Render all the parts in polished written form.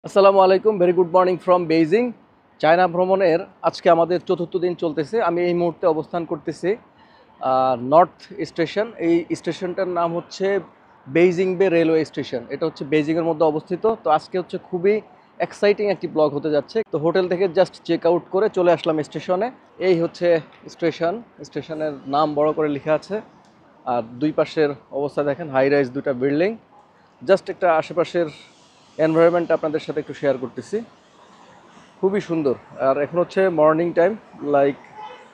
আসসালামু আলাইকুম, very good morning from Beijing. China ভ্রমণের আজকে আমাদের চতুর্থ দিন চলতেছে। আমি এই মুহূর্তে অবস্থান করতেছি নর্থ স্টেশন। এই স্টেশনটার নাম হচ্ছে বেইজিং বে রেলওয়ে স্টেশন। এটা হচ্ছে বেইজিংয়ের মধ্যে অবস্থিত। তো আজকে হচ্ছে খুবই এক্সাইটিং একটি ব্লগ হতে যাচ্ছে। তো হোটেল থেকে জাস্ট চেক আউট করে চলে আসলাম স্টেশনে। এই হচ্ছে স্টেশন। স্টেশনের নাম বড় করে লেখা আছে, আর দুই পাশের অবস্থা দেখেন, হাই রাইজ দুটা বিল্ডিং। জাস্ট একটা আশেপাশের এনভায়রনমেন্ট আপনাদের সাথে একটু শেয়ার করতেছি। খুবই সুন্দর। আর এখন হচ্ছে মর্নিং টাইম, লাইক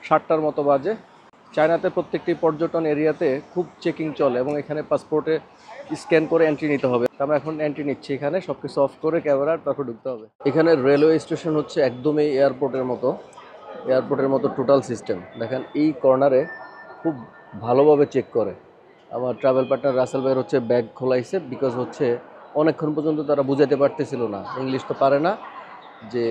7টার মতো বাজে। চায়নাতে প্রত্যেকটি পর্যটন এরিয়াতে খুব চেকিং চলে এবং এখানে পাসপোর্টে স্ক্যান করে এন্ট্রি নিতে হবে। আমরা এখন এন্ট্রি নিচ্ছি, এখানে সব কিছু অফ করে ক্যামেরা, তারপর ঢুকতে হবে। এখানে রেলওয়ে স্টেশন হচ্ছে একদমই এয়ারপোর্টের মতো টোটাল সিস্টেম। দেখেন এই কর্নারে খুব ভালোভাবে চেক করে। আমার ট্রাভেল পার্টনার রাসেল ভাইয়ের হচ্ছে ব্যাগ খোলাইছে, বিকজ হচ্ছে অনেকক্ষণ পর্যন্ত তারা বুঝাতে পারতেছিল না, ইংলিশ তো পারে না, যে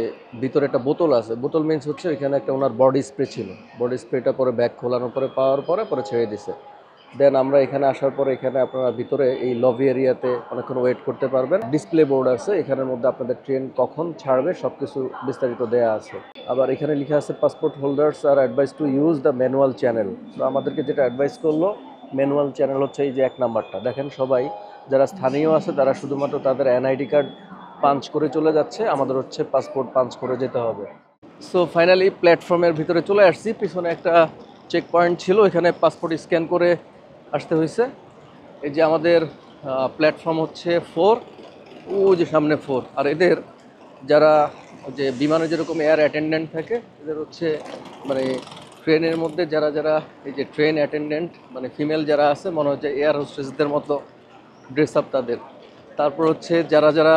ভিতরে একটা বোতল আছে। বোতল মিন্স হচ্ছে এখানে একটা ওনার বডি স্প্রে ছিল। বডি স্প্রেটা পরে ব্যাগ খোলানোর পরে পাওয়ার পরে ছেড়ে দিছে। দেন আমরা এখানে আসার পরে এখানে আপনারা ভিতরে এই লবি এরিয়াতে অনেকক্ষণ ওয়েট করতে পারবেন। ডিসপ্লে বোর্ড আছে, এখানের মধ্যে আপনাদের ট্রেন কখন ছাড়বে সব কিছু বিস্তারিত দেয়া আছে। আবার এখানে লেখা আছে passport holders are advised to use the manual channel. তো আমাদেরকে যেটা অ্যাডভাইস করলো, ম্যানুয়াল চ্যানেল হচ্ছে এই যে 1 নাম্বারটা। দেখেন সবাই যারা স্থানীয় আছে তারা শুধুমাত্র তাদের এনআইডি কার্ড পাঞ্চ করে চলে যাচ্ছে, আমাদের হচ্ছে পাসপোর্ট পাঞ্চ করে যেতে হবে। সো ফাইনালি প্ল্যাটফর্মের ভিতরে চলে আসছি। পিছনে একটা চেক পয়েন্ট ছিল, এখানে পাসপোর্ট স্ক্যান করে আসতে হয়েছে। এই যে আমাদের প্ল্যাটফর্ম হচ্ছে 4, ও যে সামনে 4। আর এদের যারা যে বিমানে যেরকম এয়ার অ্যাটেন্ডেন্ট থাকে, এদের হচ্ছে মানে ট্রেনের মধ্যে যারা যারা এই যে ট্রেন অ্যাটেন্ডেন্ট মানে ফিমেল যারা আছে, মনে হচ্ছে এয়ার হোস্টেসদের মতো ড্রেস আপ তাদের। তারপর হচ্ছে যারা যারা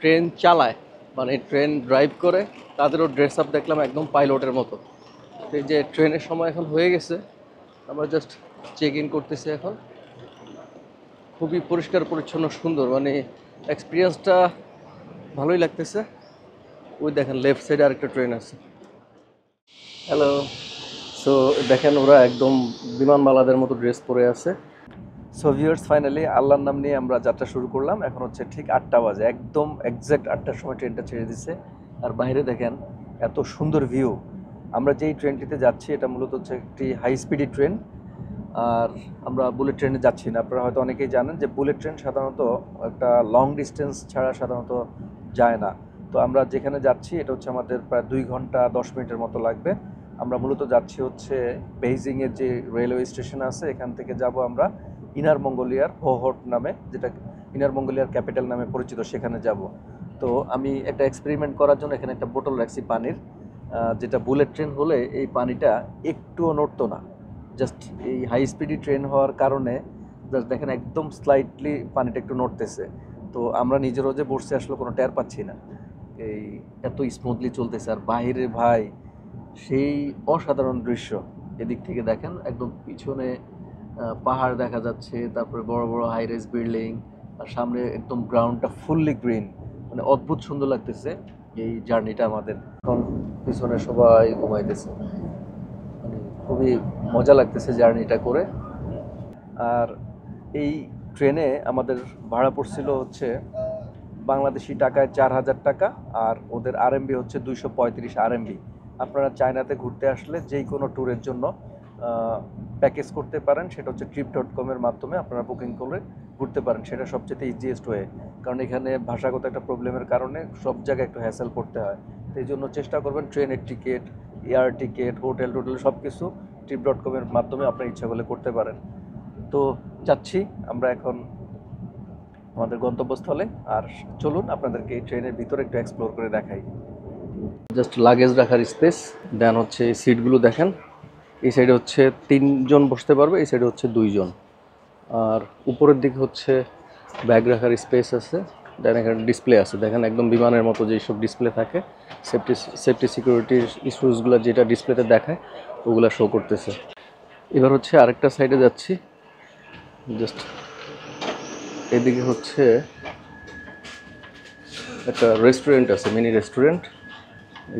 ট্রেন চালায় মানে ট্রেন ড্রাইভ করে, তাদেরও ড্রেস আপ দেখলাম একদম পাইলটের মতো। এই যে ট্রেনের সময় এখন হয়ে গেছে, আমরা জাস্ট চেক ইন করতেছি এখন। খুবই পরিষ্কার পরিচ্ছন্ন সুন্দর, মানে এক্সপিরিয়েন্সটা ভালোই লাগতেছে। ওই দেখেন লেফট সাইডে আরেকটা ট্রেন আছে। হ্যালো। সো দেখেন ওরা একদম বিমানবালাদের মতো ড্রেস পরে আছে। সো ভিউয়ার্স, ফাইনালি আল্লাহর নাম নিয়ে আমরা যাত্রা শুরু করলাম। এখন হচ্ছে ঠিক 8টা বাজে, একদম এক্স্যাক্ট 8টার সময় ট্রেনটা ছেড়ে দিছে। আর বাইরে দেখেন এত সুন্দর ভিউ। আমরা যেই ট্রেনটিতে যাচ্ছি এটা মূলত হচ্ছে একটি হাই স্পিডি ট্রেন। আর আমরা বুলেট ট্রেনে যাচ্ছি না। আপনারা হয়তো অনেকেই জানেন যে বুলেট ট্রেন সাধারণত একটা লং ডিস্টেন্স ছাড়া সাধারণত যায় না। তো আমরা যেখানে যাচ্ছি এটা হচ্ছে আমাদের প্রায় 2 ঘন্টা 10 মিনিটের মতো লাগবে। আমরা মূলত যাচ্ছি হচ্ছে বেইজিংয়ের যে রেলওয়ে স্টেশন আছে, এখান থেকে যাব আমরা ইনার মঙ্গোলিয়ার হোহট নামে, যেটা ইনার মঙ্গোলিয়ার ক্যাপিটাল নামে পরিচিত, সেখানে যাব। তো আমি একটা এক্সপেরিমেন্ট করার জন্য এখানে একটা বোতল রাখছি পানির, যেটা বুলেট ট্রেন হলে এই পানিটা একটুও নড়তো না। জাস্ট এই হাই স্পিডি ট্রেন হওয়ার কারণে জাস্ট দেখেন একদম স্লাইটলি পানিটা একটু নড়তেছে। তো আমরা নিজেরও যে বসছে আসলে কোনো টের পাচ্ছি না, এই এত স্মুথলি চলতেছে। আর বাইরে ভাই সেই অসাধারণ দৃশ্য। এদিক থেকে দেখেন একদম পিছনে পাহাড় দেখা যাচ্ছে, তারপরে বড় বড় হাই রাইজ বিল্ডিং, আর সামনে একদম গ্রাউন্ডটা ফুললি গ্রিন। মানে অদ্ভুত সুন্দর লাগতেছে এই জার্নিটা আমাদের। এখন পিছনে সবাই ঘুমাইতেছে, মানে খুবই মজা লাগতেছে জার্নিটা করে। আর এই ট্রেনে আমাদের ভাড়া পড়ছিল হচ্ছে বাংলাদেশি টাকায় 4,000 টাকা, আর ওদের আরএমবি হচ্ছে 235 আরএমবি। আপনারা চায়নাতে ঘুরতে আসলে যেই কোনো ট্যুরের জন্য প্যাকেজ করতে পারেন, সেটা হচ্ছে trip.com-এর মাধ্যমে আপনারা বুকিং করে ঘুরতে পারেন। সেটা সবচেয়ে ইজিয়েস্ট ওয়ে, কারণ এখানে ভাষাগত একটা প্রবলেমের কারণে সব জায়গায় একটু হ্যাসেল করতে হয়। তো এই জন্য চেষ্টা করবেন ট্রেনের টিকিট, এয়ার টিকিট, হোটেল টোটেল সব কিছু trip.com-এর মাধ্যমে আপনার ইচ্ছা করলে করতে পারেন। তো যাচ্ছি আমরা এখন আমাদের গন্তব্যস্থলে। আর চলুন আপনাদেরকে এই ট্রেনের ভিতরে একটু এক্সপ্লোর করে দেখাই। জাস্ট লাগেজ রাখার স্পেস, দেন হচ্ছে এই সিটগুলো দেখেন। এই সাইডে হচ্ছে 3 জন বসতে পারবে, এই সাইডে হচ্ছে 2 জন। আর উপরের দিকে হচ্ছে ব্যাগ রাখার স্পেস আছে। দেন এখানে ডিসপ্লে আছে, দেখেন একদম বিমানের মতো যেসব ডিসপ্লে থাকে, সেফটি সিকিউরিটির ইস্যুসগুলো যেটা ডিসপ্লেতে দেখায় ওগুলো শো করতেছে। এবার হচ্ছে আরেকটা সাইডে যাচ্ছি। জাস্ট এদিকে হচ্ছে একটা রেস্টুরেন্ট আছে, মিনি রেস্টুরেন্ট।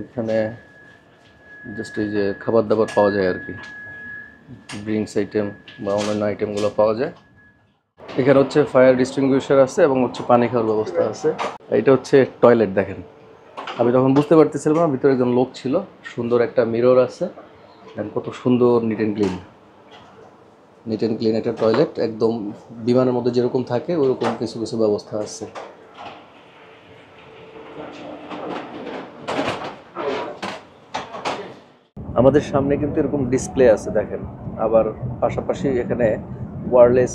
এখানে জাস্ট এই যে খাবার দাবার পাওয়া যায় আর কি, ড্রিঙ্কস আইটেম বা অন্যান্য আইটেমগুলো পাওয়া যায়। এখানে হচ্ছে ফায়ার ডিস্টিংগুইশার আছে এবং হচ্ছে পানি খাওয়ার ব্যবস্থা আছে। এটা হচ্ছে টয়লেট দেখেন। আমি তখন বুঝতে পারতেছিলাম না, ভিতরে একজন লোক ছিল। সুন্দর একটা মিরর আছে, দেখেন কত সুন্দর নিট অ্যান্ড ক্লিন একটা টয়লেট, একদম বিমানের মধ্যে যেরকম থাকে ওরকম কিছু কিছু ব্যবস্থা আছে। আমাদের সামনে কিন্তু এরকম ডিসপ্লে আছে দেখেন, আবার পাশাপাশি এখানে ওয়্যারলেস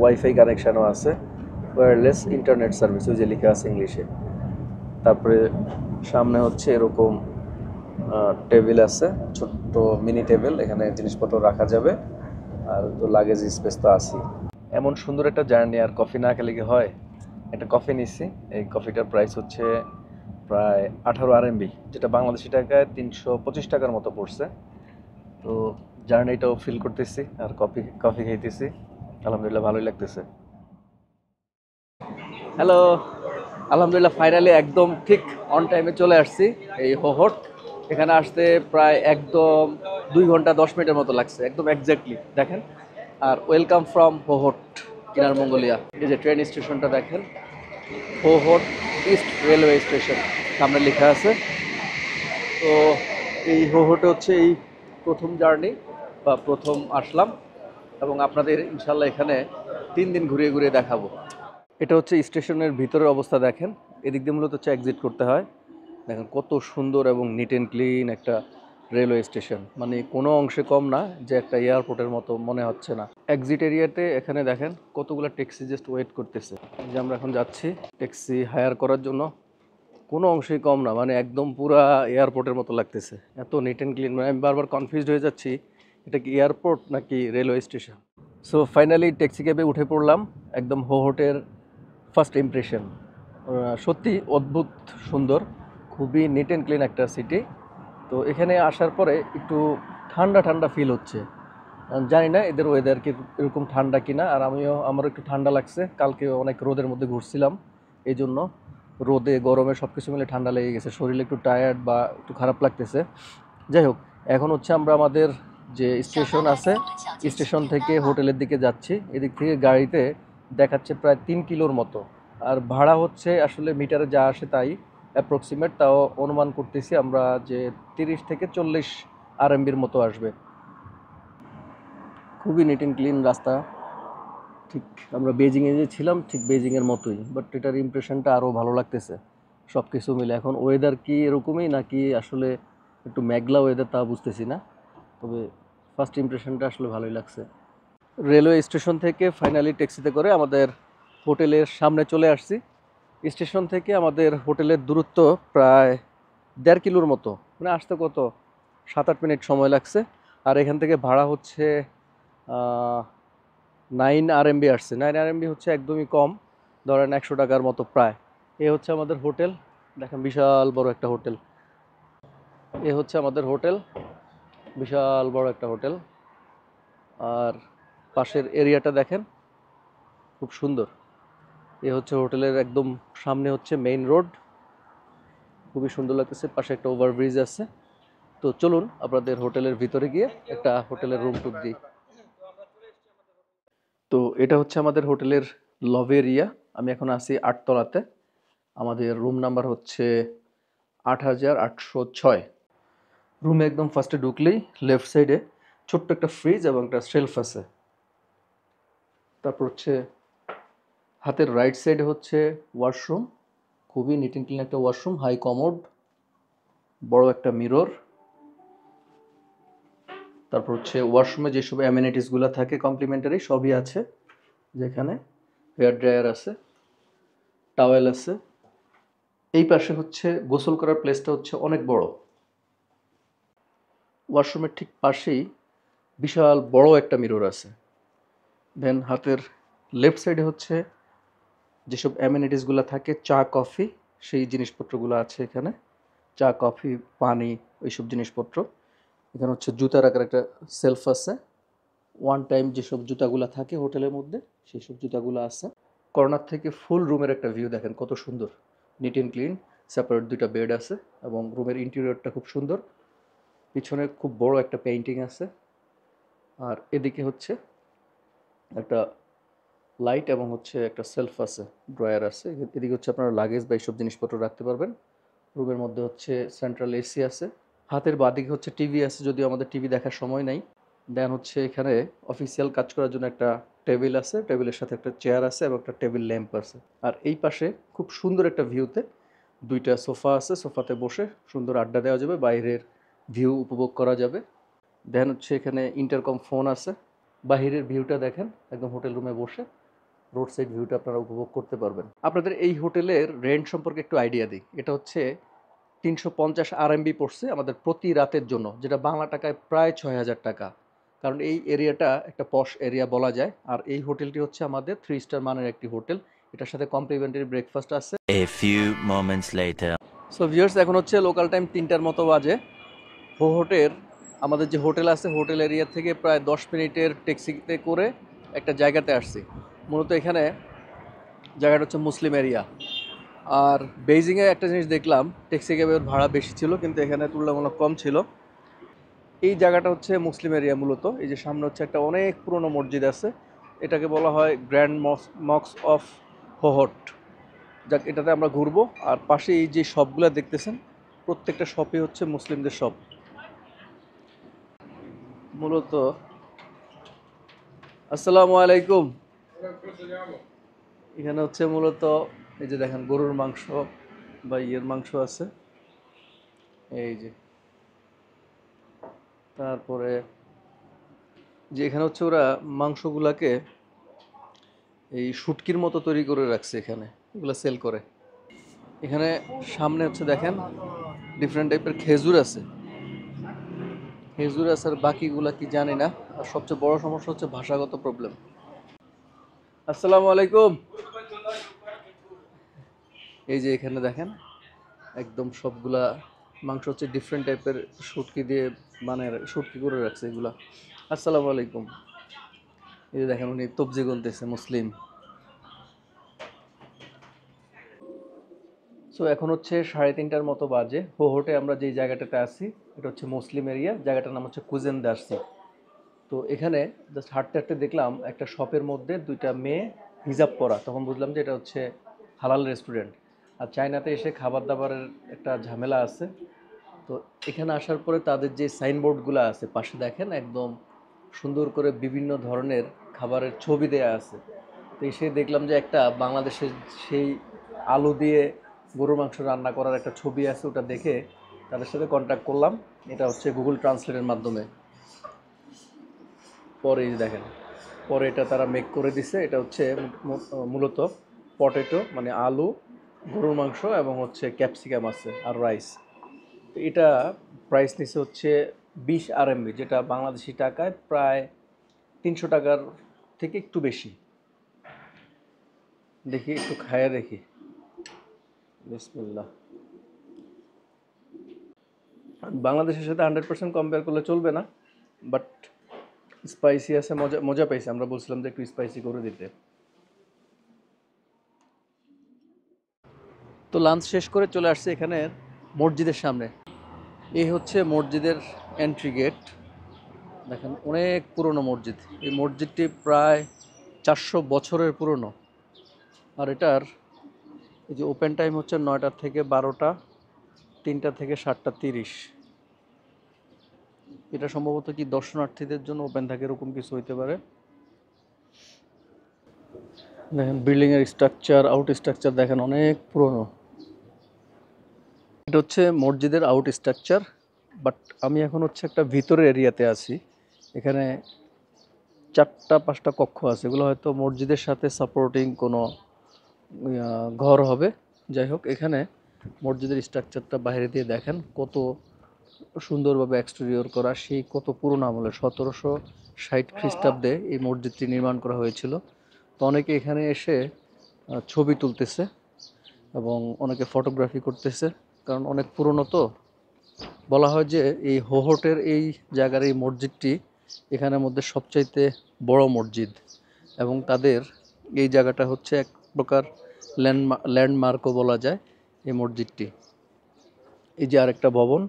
ওয়াইফাই কানেকশানও আছে, ওয়্যারলেস ইন্টারনেট সার্ভিস ওই যে লেখা আছে ইংলিশে। তারপরে সামনে হচ্ছে এরকম টেবিল আছে, ছোট্ট মিনি টেবিল, এখানে জিনিসপত্র রাখা যাবে। আর তো লাগেজ স্পেস তো আছেই। এমন সুন্দর একটা জার্নি আর কফি না খেলে কি হয়। একটা কফি নিচ্ছি, এই কফিটার প্রাইস হচ্ছে প্রায় 18 RMB, যেটা বাংলাদেশি টাকায় 325 টাকার মতো পড়ছে। তো জার্নিটাও ফিল করতেছি আর কফি কফি খাইতেছি, আলহামদুলিল্লাহ ভালোই লাগতেছে। হ্যালো, আলহামদুলিল্লাহ ফাইনালি একদম ঠিক অন টাইমে চলে আসছি এই হোহট। এখানে আসতে প্রায় একদম 2 ঘন্টা 10 মিনিটের মতো লাগছে, একদম এক্স্যাক্টলি দেখেন। আর ওয়েলকাম ফ্রম হোহট, ইনার মঙ্গোলিয়া। এই যে ট্রেন স্টেশনটা দেখেন, হোহট ইস্ট রেলওয়ে স্টেশন সামনে লেখা আছে। তো এই হোহটে হচ্ছে এই প্রথম জার্নি বা প্রথম আসলাম, এবং আপনাদের ইনশাল্লাহ এখানে 3 দিন ঘুরিয়ে ঘুরিয়ে দেখাবো। এটা হচ্ছে স্টেশনের ভিতরের অবস্থা দেখেন, এদিক দিয়ে মূলত হচ্ছে এক্সিট করতে হয়। দেখেন কত সুন্দর এবং নিট অ্যান্ড ক্লিন একটা রেলওয়ে স্টেশন, মানে কোনো অংশে কম না যে একটা এয়ারপোর্টের মতো মনে হচ্ছে না। এক্সিট এরিয়াতে এখানে দেখেন কতগুলো ট্যাক্সি জাস্ট ওয়েট করতেছে, যে আমরা এখন যাচ্ছি ট্যাক্সি হায়ার করার জন্য। কোনো অংশেই কম না, মানে একদম পুরা এয়ারপোর্টের মতো লাগতেছে, এত নিট অ্যান্ড ক্লিন। মানে আমি বারবার কনফিউজড হয়ে যাচ্ছি, এটা কি এয়ারপোর্ট নাকি railway station. So finally taxi ক্যাবে উঠে পড়লাম। একদম হোহটের ফার্স্ট ইমপ্রেশন সত্যি অদ্ভুত সুন্দর, খুবই নিট অ্যান্ড ক্লিন একটা সিটি। তো এখানে আসার পরে একটু ঠান্ডা ঠান্ডা ফিল হচ্ছে। জানি না এদের ওয়েদার কি এরকম ঠান্ডা কিনা, আর আমারও একটু ঠান্ডা লাগছে, কালকে অনেক রোদের মধ্যে ঘুরছিলাম, এই জন্য রোদে গরমে সব কিছু মিলে ঠান্ডা লেগে গেছে, শরীরে একটু টায়ার্ড বা একটু খারাপ লাগতেছে। যাই হোক, এখন হচ্ছে আমরা আমাদের যে স্টেশন আছে স্টেশন থেকে হোটেলের দিকে যাচ্ছি। এদিক থেকে গাড়িতে দেখাচ্ছে প্রায় 3 কিলোর মতো, আর ভাড়া হচ্ছে আসলে মিটারে যা আসে তাই অ্যাপ্রক্সিমেট, তাও অনুমান করতেছি আমরা যে 30 থেকে 40 RMBর মতো আসবে। খুবই নিট অ্যান্ড ক্লিন রাস্তা, ঠিক আমরা বেজিংয়ে যে ছিলাম ঠিক বেজিংয়ের মতোই, বাট এটার ইমপ্রেশনটা আরও ভালো লাগতেছে সব কিছু মিলে। এখন ওয়েদার কি এরকমই নাকি আসলে একটু মেঘলা ওয়েদার তা বুঝতেছি না, তবে ফার্স্ট ইমপ্রেশনটা আসলে ভালোই লাগছে। রেলওয়ে স্টেশন থেকে ফাইনালি ট্যাক্সিতে করে আমাদের হোটেলের সামনে চলে আসছি। স্টেশন থেকে আমাদের হোটেলের দূরত্ব প্রায় 1.5 কিলোর মতো, মানে আসতে কত 7-8 মিনিট সময় লাগছে। আর এখান থেকে ভাড়া হচ্ছে 9 RMB আসছে। 9 RMB হচ্ছে একদমই কম, ধরেন 100 টাকার মতো প্রায়। এ হচ্ছে আমাদের হোটেল, দেখেন বিশাল বড় একটা হোটেল। এ হচ্ছে আমাদের হোটেল, বিশাল বড় একটা হোটেল। আর পাশের এরিয়াটা দেখেন খুব সুন্দর। এ হচ্ছে হোটেলের একদম সামনে হচ্ছে মেইন রোড, খুবই সুন্দর লাগতেছে, পাশে একটা ওভারব্রিজ আছে। তো চলুন আপনাদের হোটেলের ভিতরে গিয়ে একটা হোটেলের রুম ট্যুর দিই। তো এটা হচ্ছে আমাদের হোটেলের লবি এরিয়া, আমি এখন আছি 8 তলাতে। আমাদের রুম নাম্বার হচ্ছে 8806। রুমে একদম ফার্স্টে ঢুকলেই লেফট সাইডে ছোট্ট একটা ফ্রিজ এবং একটা শেলফ আছে। তারপর হচ্ছে হাতের রাইট সাইডে হচ্ছে ওয়াশরুম, খুবই নিট অ্যান্ড ক্লিন একটা ওয়াশরুম, হাই কমোড, বড় একটা মিরর। তারপর হচ্ছে ওয়াশরুমে যেসব অ্যামেনিটিসগুলো থাকে কমপ্লিমেন্টারি সবই আছে, যেখানে হেয়ার ড্রায়ার আছে, টাওয়েল আছে। এই পাশে হচ্ছে গোসল করার প্লেসটা হচ্ছে অনেক বড়। ওয়াশরুমের ঠিক পাশেই বিশাল বড় একটা মিরর আছে। দেন হাতের লেফট সাইডে হচ্ছে যেসব অ্যামেনিটিসগুলো থাকে, চা কফি, সেই জিনিসপত্রগুলো আছে এখানে, চা কফি পানি ওইসব জিনিসপত্র। এখানে হচ্ছে জুতা রাখার একটা সেলফ আছে, ওয়ান টাইম যেসব জুতাগুলো থাকে হোটেলের মধ্যে সেই সব জুতাগুলো আছে। কর্নার থেকে ফুল রুমের একটা ভিউ দেখেন কত সুন্দর, নিট অ্যান্ড ক্লিন। সেপারেট 2টা বেড আছে এবং রুমের ইন্টেরিয়রটা খুব সুন্দর। পিছনে খুব বড় একটা পেইন্টিং আছে। আর এদিকে হচ্ছে একটা লাইট এবং হচ্ছে একটা সেলফ আছে, ড্রয়ার আছে। এদিকে হচ্ছে আপনারা লাগেজ বা এইসব জিনিসপত্র রাখতে পারবেন। রুমের মধ্যে হচ্ছে সেন্ট্রাল এসি আছে। হাতের বাঁদিকে হচ্ছে টিভি আছে, যদিও আমাদের টিভি দেখার সময় নাই। দেন হচ্ছে এখানে অফিসিয়াল কাজ করার জন্য একটা টেবিল আছে, টেবিলের সাথে একটা চেয়ার আছে এবং একটা টেবিল ল্যাম্প আছে। আর এই পাশে খুব সুন্দর একটা ভিউতে দুইটা সোফা আছে, সোফাতে বসে সুন্দর আড্ডা দেওয়া যাবে, বাইরের ভিউ উপভোগ করা যাবে। দেন হচ্ছে এখানে ইন্টারকম ফোন আছে। বাহিরের ভিউটা দেখেন, একদম হোটেল রুমে বসে রোড সাইড ভিউটা আপনারা উপভোগ করতে পারবেন। আপনাদের এই হোটেলের রেন্ট সম্পর্কে একটু আইডিয়া দিই। এটা হচ্ছে 350 আরএমবি পড়ছে আমাদের প্রতি রাতের জন্য, যেটা বাংলা টাকায় প্রায় 6000 টাকা। কারণ এই এরিয়াটা একটা পশ এরিয়া বলা যায়। আর এই হোটেলটি হচ্ছে আমাদের 3 স্টার মানের একটি হোটেল। এটার সাথে কমপ্লিমেন্টারি ব্রেকফাস্ট আছে। A few moments later. So viewers, এখন হচ্ছে লোকাল টাইম 3টার মতো বাজে। হোটেল, আমাদের যে হোটেল আছে, হোটেল এরিয়া থেকে প্রায় 10 মিনিটের ট্যাক্সিতে করে একটা জায়গাতে আসছি। মূলত এখানে জায়গাটা হচ্ছে মুসলিম এরিয়া। আর বেইজিংয়ে একটা জিনিস দেখলাম, ট্যাক্সি ক্যাবের ভাড়া বেশি ছিল, কিন্তু এখানে তুলনামূলক কম ছিল। এই জায়গাটা হচ্ছে মুসলিম এরিয়া মূলত। এই যে সামনে হচ্ছে একটা অনেক পুরনো মসজিদ আছে, এটাকে বলা হয় গ্র্যান্ড মক্স অফ হোহট। যাক, এটাতে আমরা ঘুরবো। আর পাশে এই যে শপগুলো দেখতেছেন, প্রত্যেকটা শপই হচ্ছে মুসলিমদের শপ মূলত। আসসালামু আলাইকুম। এখানে হচ্ছে মূলত এই যে দেখেন গরুর মাংস বা ইয়ের মাংস আছে, এই যে। তারপরে যে এখানে হচ্ছে ওরা মাংসগুলাকে এই শুটকির মতো তৈরি করে রাখছে, এখানে এগুলো সেল করে। এখানে সামনে হচ্ছে দেখেন ডিফারেন্ট টাইপের খেজুর আছে, খেজুর আছে। আর বাকিগুলা কি জানি না। আর সবচেয়ে বড় সমস্যা হচ্ছে ভাষাগত প্রবলেম। আসসালামু আলাইকুম। এই যে এখানে দেখেন একদম সবগুলা মাংস হচ্ছে ডিফারেন্ট টাইপের শুটকি দিয়ে, মানে শুটকি করে রাখছে এগুলা। আসসালামু আলাইকুম। এই যে দেখেন উনি তবজি গুনতেছে, মুসলিম। সো এখন হচ্ছে 3:30টার মতো বাজে। হোহটে আমরা যেই জায়গাটাতে আছি, এটা হচ্ছে মুসলিম এরিয়া। জায়গাটার নাম হচ্ছে কুজেন দার্সি। তো এখানে জাস্ট হাঁটতে হাঁটতে দেখলাম একটা শপের মধ্যে দুইটা মেয়ে হিজাব পরা। তখন বুঝলাম যে এটা হচ্ছে হালাল রেস্টুরেন্ট। আর চায়নাতে এসে খাবার দাবারের একটা ঝামেলা আছে। তো এখানে আসার পরে তাদের যে সাইনবোর্ডগুলো আছে পাশে দেখেন, একদম সুন্দর করে বিভিন্ন ধরনের খাবারের ছবি দেয়া আছে। তো এসে দেখলাম যে একটা বাংলাদেশের সেই আলু দিয়ে গরুর মাংস রান্না করার একটা ছবি আছে, ওটা দেখে তাদের সাথে কন্ট্যাক্ট করলাম। এটা হচ্ছে গুগল ট্রান্সলেটের মাধ্যমে। পরে এই যে দেখেন, পরে এটা তারা মেক করে দিছে। এটা হচ্ছে মূলত পটেটো, মানে আলু, গরুর মাংস এবং হচ্ছে ক্যাপসিকাম আছে আর রাইস। তো এটা প্রাইস নিছে হচ্ছে 20 আরএমবি, যেটা বাংলাদেশি টাকায় প্রায় 300 টাকার থেকে একটু বেশি। দেখি একটু খায়া দেখি। বিসমিল্লাহ। বাংলাদেশের সাথে 100% কম্পেয়ার করলে চলবে না, বাট স্পাইসি আছে, মজা মজা পাইছি। আমরা বলছিলাম যে একটু স্পাইসি করে দিতে। তো লাঞ্চ শেষ করে চলে আসছে এখানে মসজিদের সামনে। এই হচ্ছে মসজিদের এন্ট্রি গেট। দেখেন অনেক পুরনো মসজিদ। এই মসজিদটি প্রায় 400 বছরের পুরনো। আর এটার এই যে ওপেন টাইম হচ্ছে 9টা থেকে 12টা, 3টা থেকে 7টা 30। এটা সম্ভবত কি দর্শনার্থীদের জন্য ওপেন থাকে, এরকম কিছু হইতে পারে। দেখেন বিল্ডিংয়ের স্ট্রাকচার, আউট স্ট্রাকচার দেখেন অনেক পুরনো। এটা হচ্ছে মসজিদের আউট স্ট্রাকচার। বাট আমি এখন হচ্ছে একটা ভিতরের এরিয়াতে আছি। এখানে 4টা 5টা কক্ষ আছে, এগুলো হয়তো মসজিদের সাথে সাপোর্টিং কোনো ঘর হবে। যাই হোক, এখানে মসজিদের স্ট্রাকচারটা বাইরে দিয়ে দেখেন কত সুন্দরভাবে এক্সটেরিয়র করা। সেই কত পুরনো আমলে 1760 খ্রিস্টাব্দে এই মসজিদটি নির্মাণ করা হয়েছিল। তো অনেকে এখানে এসে ছবি তুলতেছে এবং অনেকে ফটোগ্রাফি করতেছে, কারণ অনেক পুরনো। তো বলা হয় যে এই হোহটের এই জায়গার এই মসজিদটি এখানের মধ্যে সবচাইতে বড় মসজিদ, এবং তাদের এই জায়গাটা হচ্ছে এক প্রকার ল্যান্ডমার্কও বলা যায় এই মসজিদটি। এই যে আরেকটা ভবন।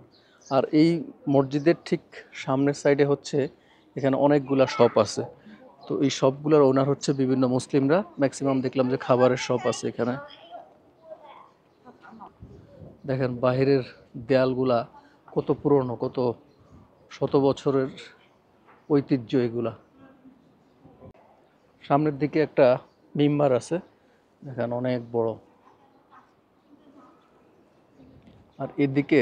আর এই মসজিদের ঠিক সামনের সাইডে হচ্ছে এখানে অনেকগুলা শপ আছে। তো এই শপগুলোর ওনার হচ্ছে বিভিন্ন মুসলিমরা, ম্যাক্সিমাম দেখলাম যে খাবারের শপ আছে এখানে। দেখেন বাইরের দেয়ালগুলা কত পুরনো, কত শত বছরের ঐতিহ্য এগুলা। সামনের দিকে একটা মিম্বার আছে, দেখেন অনেক বড়। আর এদিকে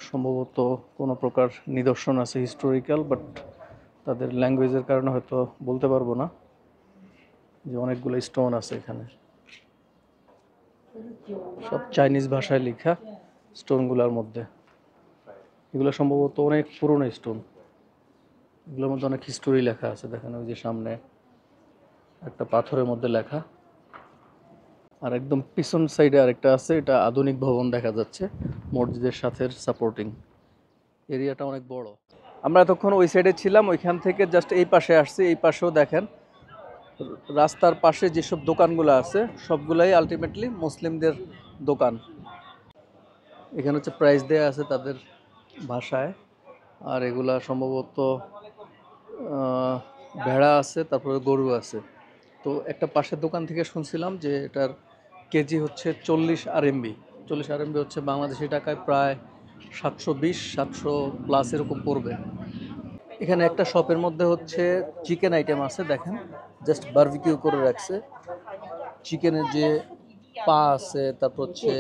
সম্ভবত কোনো প্রকার নিদর্শন আছে হিস্টোরিক্যাল, বাট তাদের ল্যাঙ্গুয়েজের কারণে হয়তো বলতে পারবো না। যে অনেকগুলো স্টোন আছে এখানে, সব চাইনিজ ভাষায় লেখা স্টোনগুলোর মধ্যে। এগুলো সম্ভবত অনেক পুরনো স্টোন, এগুলোর মধ্যে অনেক হিস্টোরি লেখা আছে। দেখেন ওই যে সামনে একটা পাথরের মধ্যে লেখা। আর একদম পিছন সাইডে আরেকটা আছে, এটা আধুনিক ভবন দেখা যাচ্ছে মসজিদের সাথে সাপোর্টিং। এরিয়াটা অনেক বড়। আমরা এতক্ষণ ওই সাইডে ছিলাম, ওইখান থেকে জাস্ট এই পাশে আসছি। এই পাশেও দেখেন রাস্তার পাশে যেসব দোকানগুলো আছে সবগুলাই আলটিমেটলি মুসলিমদের দোকান। এখানে হচ্ছে প্রাইস দেয়া আছে তাদের ভাষায়। আর এগুলা সম্ভবত ভেড়া আছে, তারপরে গরু আছে। তো একটা পাশের দোকান থেকে শুনছিলাম যে এটার কেজি হচ্ছে 40 আরএমবি। 40 আরএমবি হচ্ছে বাংলাদেশি টাকায় প্রায় 720-700 প্লাস এরকম পড়বে। এখানে একটা শপের মধ্যে হচ্ছে চিকেন আইটেম আছে, দেখেন জাস্ট বারবিকিউ করে রাখছে। চিকেনের যে পা আছে, তারপর হচ্ছে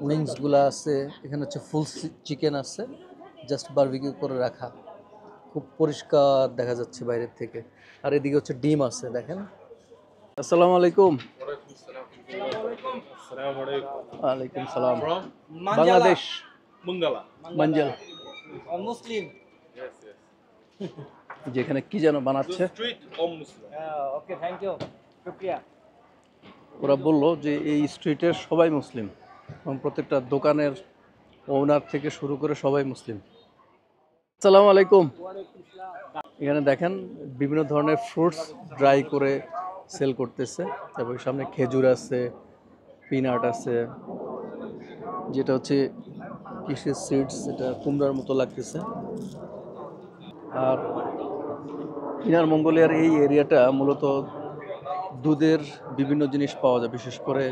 উইংসগুলো আছে, এখানে হচ্ছে ফুল চিকেন আছে, জাস্ট বারবিকিউ করে রাখা। খুব পরিষ্কার দেখা যাচ্ছে বাইরের থেকে। আর এদিকে হচ্ছে ডিম আছে, দেখেন। আসসালামু আলাইকুম। ওয়ালাইকুম সালাম। বাংলাদেশ, মাঞ্জাল। Muslim. যেখানে কি যেন বানাচ্ছে, Okay, thank you. Shukriya. ওরা বললো যে এই স্ট্রিটের সবাই মুসলিম এবং প্রত্যেকটা দোকানের ওনার থেকে শুরু করে সবাই মুসলিম। আসসালামু আলাইকুম। এখানে দেখেন বিভিন্ন ধরনের ফ্রুটস ড্রাই করে সেল করতেছে। তারপর সামনে খেজুর আছে, পিনাট আছে, যেটা হচ্ছে কিসের সিডস, এটা কুমড়ার মতো লাগতেছে। আর ইনার মঙ্গোলিয়ার এই এরিয়াটা মূলত দুধের বিভিন্ন জিনিস পাওয়া যায়, বিশেষ করে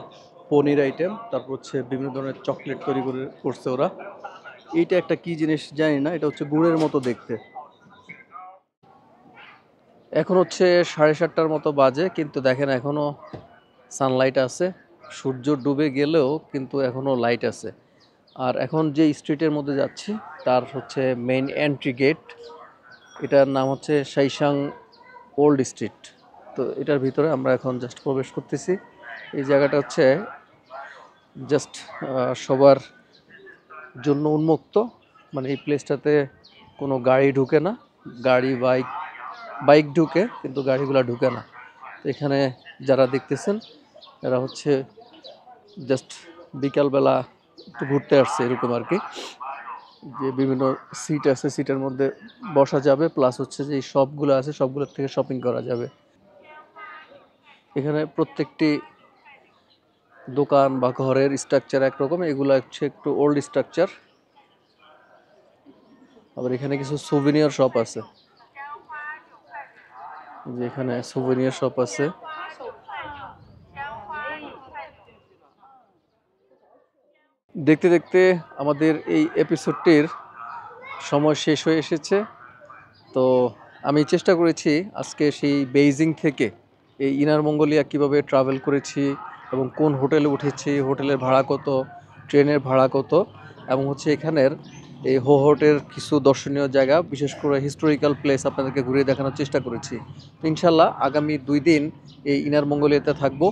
পনির আইটেম, তারপর হচ্ছে বিভিন্ন ধরনের চকলেট তৈরি করছে ওরা। এইটা একটা কি জিনিস জানি না, এটা হচ্ছে গুড়ের মতো দেখতে। এখন হচ্ছে 7:30টার মতো বাজে, কিন্তু দেখেন এখনো সানলাইট আছে। সূর্য ডুবে গেলেও কিন্তু এখনো লাইট আছে। আর এখন যে স্ট্রিটের মধ্যে যাচ্ছি তার হচ্ছে মেইন এন্ট্রি গেট, এটার নাম হচ্ছে শাইশাং ওল্ড স্ট্রিট। তো এটার ভিতরে আমরা এখন জাস্ট প্রবেশ করতেছি। এই জায়গাটা হচ্ছে জাস্ট সবার জন্য উন্মুক্ত, মানে এই প্লেসটাতে কোনো গাড়ি ঢুকে না। গাড়ি বাইক ঢুকে, কিন্তু গাড়িগুলো ঢুকে না। তো এখানে যারা দেখতেছেন এরা হচ্ছে জাস্ট বিকালবেলা একটু ঘুরতে আসছে এরকম আর কি। যে বিভিন্ন সিট আছে, সিটের মধ্যে বসা যাবে, প্লাস হচ্ছে যে এই শপগুলো আছে সবগুলোর থেকে শপিং করা যাবে। এখানে প্রত্যেকটি দোকান বা ঘরের স্ট্রাকচার একরকম, এগুলো হচ্ছে একটু ওল্ড স্ট্রাকচার। আবার এখানে কিছু সুভিনিয়র শপ আছে, যেখানে সুভিনিয়র শপ আছে। দেখতে দেখতে আমাদের এই এপিসোডটির সময় শেষ হয়ে এসেছে। তো আমি চেষ্টা করেছি আজকে সেই বেইজিং থেকে এই ইনার মঙ্গোলিয়া কিভাবে ট্রাভেল করেছি এবং কোন হোটেলে উঠেছি, হোটেলের ভাড়া কত, ট্রেনের ভাড়া কত, এবং হচ্ছে এখানের এই হোহটের কিছু দর্শনীয় জায়গা, বিশেষ করে হিস্টোরিক্যাল প্লেস আপনাদেরকে ঘুরিয়ে দেখানোর চেষ্টা করেছি। তো ইনশাল্লাহ আগামী 2 দিন এই ইনার মঙ্গোলিয়াতে থাকবো।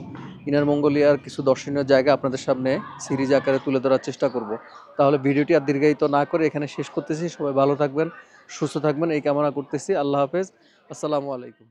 ইনার মঙ্গোলিয়ার কিছু দর্শনীয় জায়গা আপনাদের সামনে সিরিজ আকারে তুলে ধরার চেষ্টা করব। তাহলে ভিডিওটি আর দীর্ঘায়িত না করে এখানে শেষ করতেছি। সবাই ভালো থাকবেন, সুস্থ থাকবেন এই কামনা করতেছি। আল্লাহ হাফেজ, আসসালামু আলাইকুম।